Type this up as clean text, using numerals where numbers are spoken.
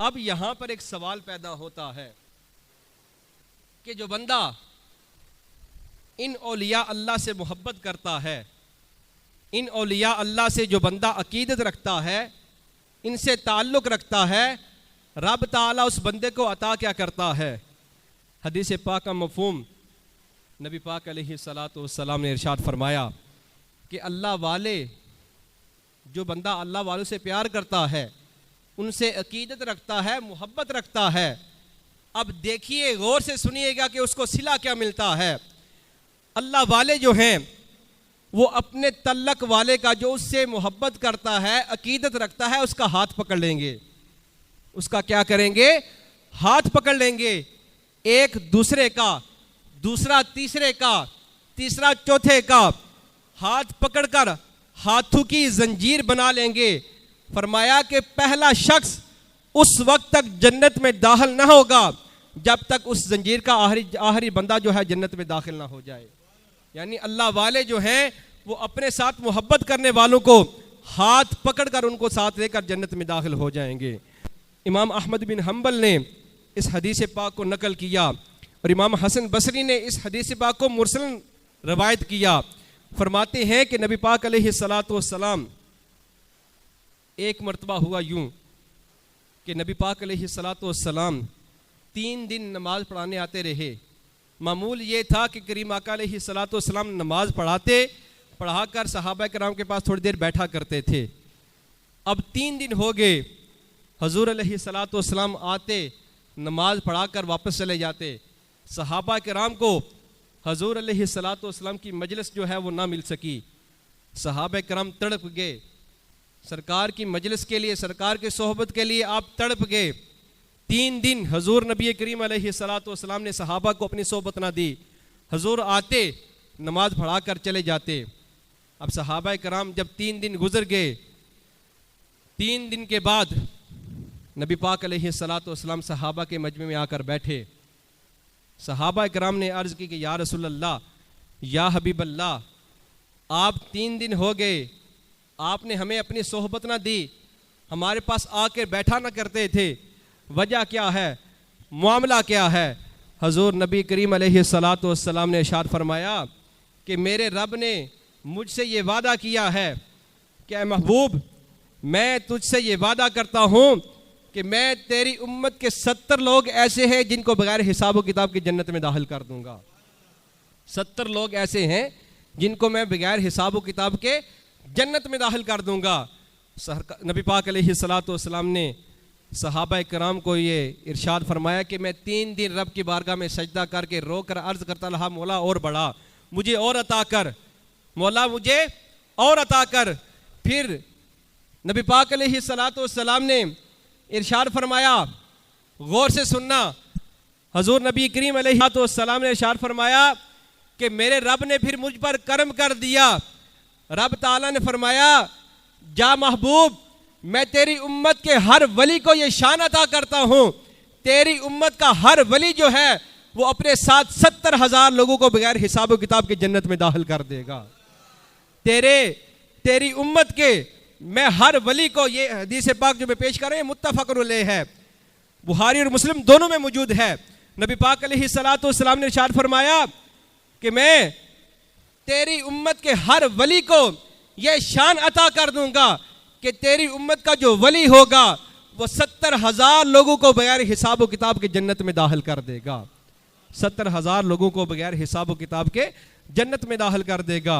अब यहां पर एक सवाल पैदा होता है कि जो बंदा इन औलिया अल्लाह से मोहब्बत करता है, इन औलिया अल्लाह से जो बंदा अकीदत रखता है, इनसे ताल्लुक़ रखता है, रब ताला उस बंदे को अता क्या करता है। हदीस पाक का मफ़हूम नबी पाक अलैहिस्सलातु वस्सलाम ने इरशाद फरमाया कि अल्लाह वाले, जो बंदा अल्लाह वालों से प्यार करता है, उनसे अकीदत रखता है, मोहब्बत रखता है। अब देखिए, गौर से सुनिएगा कि उसको सिला क्या मिलता है। अल्लाह वाले जो हैं वो अपने तल्लक वाले का, जो उससे मोहब्बत करता है, अकीदत रखता है, उसका हाथ पकड़ लेंगे। उसका क्या करेंगे? हाथ पकड़ लेंगे। एक दूसरे का, दूसरा तीसरे का, तीसरा चौथे का हाथ पकड़कर हाथों की जंजीर बना लेंगे। फरमाया कि पहला शख्स उस वक्त तक जन्नत में दाखिल ना होगा जब तक उस जंजीर का आखिरी बंदा जो है जन्नत में दाखिल ना हो जाए। यानी अल्लाह वाले जो हैं वो अपने साथ मोहब्बत करने वालों को हाथ पकड़कर उनको साथ लेकर जन्नत में दाखिल हो जाएंगे। इमाम अहमद बिन हम्बल ने इस हदीस पाक को नकल किया और इमाम हसन बसरी ने इस हदीस पाक को मुरसल रवायत किया। फरमाते हैं कि नबी पाक अलैहिस्सलातु वस्सलाम, एक मरतबा हुआ यूं कि नबी पाक अलैहिस्सलातु वस्सलाम 3 दिन नमाज पढ़ाने आते रहे। मामूल ये था कि करीम आका अलैहिस्सलातु वस्सलाम नमाज पढ़ाकर सहाबा किराम के पास थोड़ी देर बैठा करते थे। अब 3 दिन हो गए, हजूर अलैहिस्सलातु वस्सलाम आते, नमाज पढ़ाकर वापस चले जाते। सहाबा किराम को हजूर अलैहिस्सलातु वस्सलाम की मजलिस जो है वो ना मिल सकी। सहाबा किराम तड़प गए, सरकार की मजलिस के लिए, सरकार की सोहबत के लिए आप तड़प गए। 3 दिन हजूर नबी करीम अलैहिस्सलातु वस्सलाम ने सहाबा को अपनी सोहबत ना दी। हजूर आते, नमाज पढ़ा कर चले जाते। अब सहाबा कराम जब 3 दिन गुजर गए, 3 दिन के बाद नबी पाक अलैहिस्सलातु वस्सलाम सहाबा के मजमे में आकर बैठे। सहाबा कराम ने अर्ज़ की कि या रसूल अल्लाह, या हबीब अल्लाह, आप 3 दिन हो गए, आपने हमें अपनी सोहबत ना दी, हमारे पास आकर बैठा ना करते थे, वजह क्या है, मामला क्या है। हजूर नबी करीम अलैहिस्सलातु वस्सलाम ने इरशाद फरमाया कि मेरे रब ने मुझसे ये वादा किया है कि ऐ महबूब, मैं तुझसे ये वादा करता हूँ कि मैं तेरी उम्मत के 70 लोग ऐसे हैं जिनको बगैर हिसाब किताब की जन्नत में दाखिल कर दूंगा। 70 लोग ऐसे हैं जिनको मैं बगैर हिसाब किताब के जन्नत में दाखिल कर दूंगा। नबी पाक अलैहिस्सलातु वस्सलाम ने सहाबा कराम को ये इरशाद फरमाया कि मैं 3 दिन रब की बारगाह में सजदा करके रो कर अर्ज़ करता रहा, मौला और बढ़ा, मुझे और अता कर, मौला मुझे और अता कर। फिर नबी पाक अलैहिस्सलातु वस्सलाम ने इरशाद फरमाया, गौर से सुनना, हजूर नबी करीम अलैहिस्सलातु वस्सलाम ने इरशाद फरमाया कि मेरे रब ने फिर मुझ पर करम कर दिया। रब ताला ने फरमाया, जा महबूब, मैं तेरी उम्मत के हर वली को ये शान अता करता हूँ, तेरी उम्मत का हर वली जो है वो अपने साथ 70,000 लोगों को बगैर हिसाब किताब की जन्नत में दाखिल कर देगा। तेरी उम्मत के मैं हर वली को, ये हदीस पाक जो मैं पेश कर रहे हैं मुत्तफ़क़ुन अलैह है, बुखारी और मुस्लिम दोनों में मौजूद है। नबी पाक अलैहिस्सलातु वस्सलाम ने इरशाद फरमाया कि मैं तेरी उम्मत के हर वली को यह शान अता कर दूंगा कि तेरी उम्मत का जो वली होगा वो 70,000 लोगों को बगैर हिसाब किताब के जन्नत में दाखिल कर देगा। 70,000 लोगों को बगैर हिसाब किताब के जन्नत में दाखिल कर देगा।